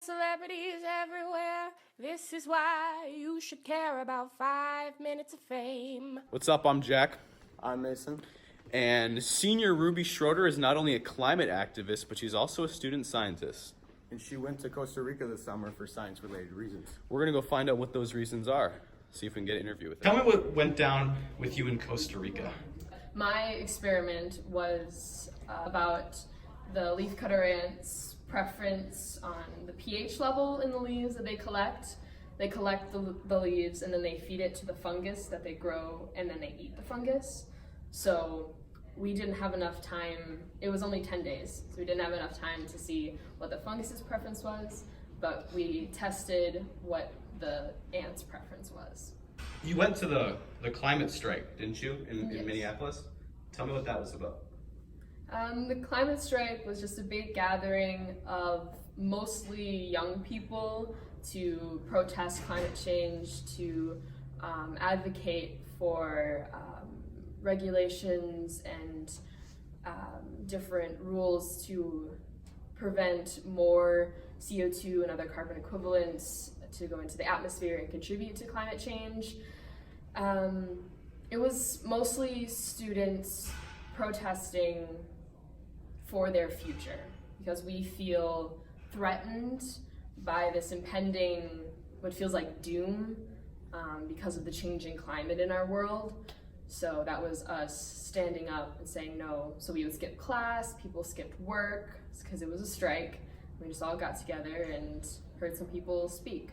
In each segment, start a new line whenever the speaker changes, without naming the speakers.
Celebrities everywhere. This is why you should care about 5 minutes of fame.
What's up? I'm Jack.
I'm Mason.
And senior Ruby Schroeder is not only a climate activist, but she's also a student scientist.
And she went to Costa Rica this summer for science-related reasons.
We're going to go find out what those reasons are. See if we can get an interview with her.
Tell me what went down with you in Costa Rica.
My experiment was about the leafcutter ants' preference on the pH level in the leaves that they collect. They collect the leaves and then they feed it to the fungus that they grow, and then they eat the fungus. So we didn't have enough time. It was only 10 days, so we didn't have enough time to see what the fungus's preference was, but we tested what the ants' preference was.
You went to the climate strike, didn't you, in
Yes.
Minneapolis? Tell me what that was about.
The climate strike was just a big gathering of mostly young people to protest climate change, to advocate for regulations and different rules to prevent more CO2 and other carbon equivalents to go into the atmosphere and contribute to climate change. It was mostly students protesting for their future because we feel threatened by this impending, what feels like doom, because of the changing climate in our world. So that was us standing up and saying no. So we would skip class, people skipped work because it was a strike. We just all got together and heard some people speak.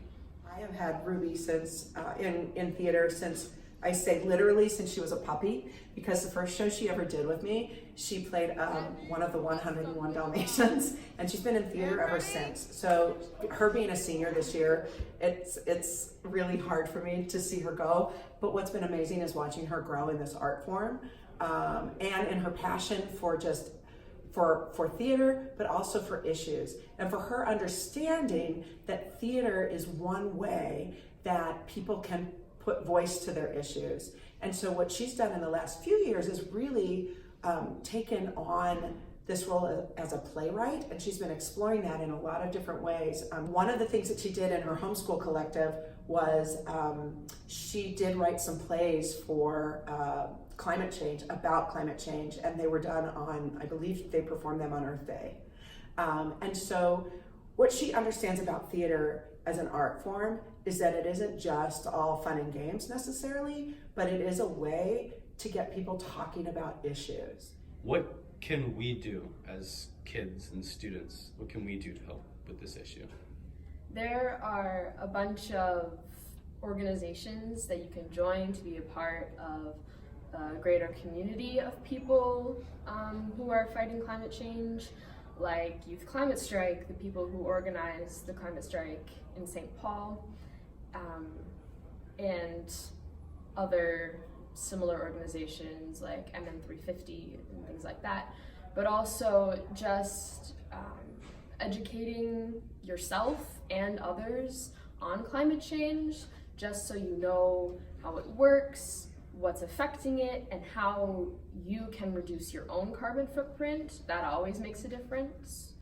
I have had Ruby since in theater since, I say literally since she was a puppy, because the first show she ever did with me, she played one of the 101 Dalmatians, and she's been in theater ever since. So her being a senior this year, it's really hard for me to see her go, but what's been amazing is watching her grow in this art form, and in her passion for just for theater, but also for issues, and for her understanding that theater is one way that people can put voice to their issues. And so what she's done in the last few years is really taken on this role as a playwright, and she's been exploring that in a lot of different ways. One of the things that she did in her homeschool collective was she did write some plays for climate change, about climate change, and they were done on, I believe they performed them on Earth Day. And so what she understands about theater as an art form is that it isn't just all fun and games necessarily, but it is a way to get people talking about issues.
What can we do as kids and students? What can we do to help with this issue?
There are a bunch of organizations that you can join to be a part of a greater community of people who are fighting climate change, like Youth Climate Strike, the people who organized the climate strike in St. Paul, and other similar organizations like MN350 and things like that, but also just educating yourself and others on climate change, just so you know how it works, what's affecting it, and how you can reduce your own carbon footprint. That always makes a difference.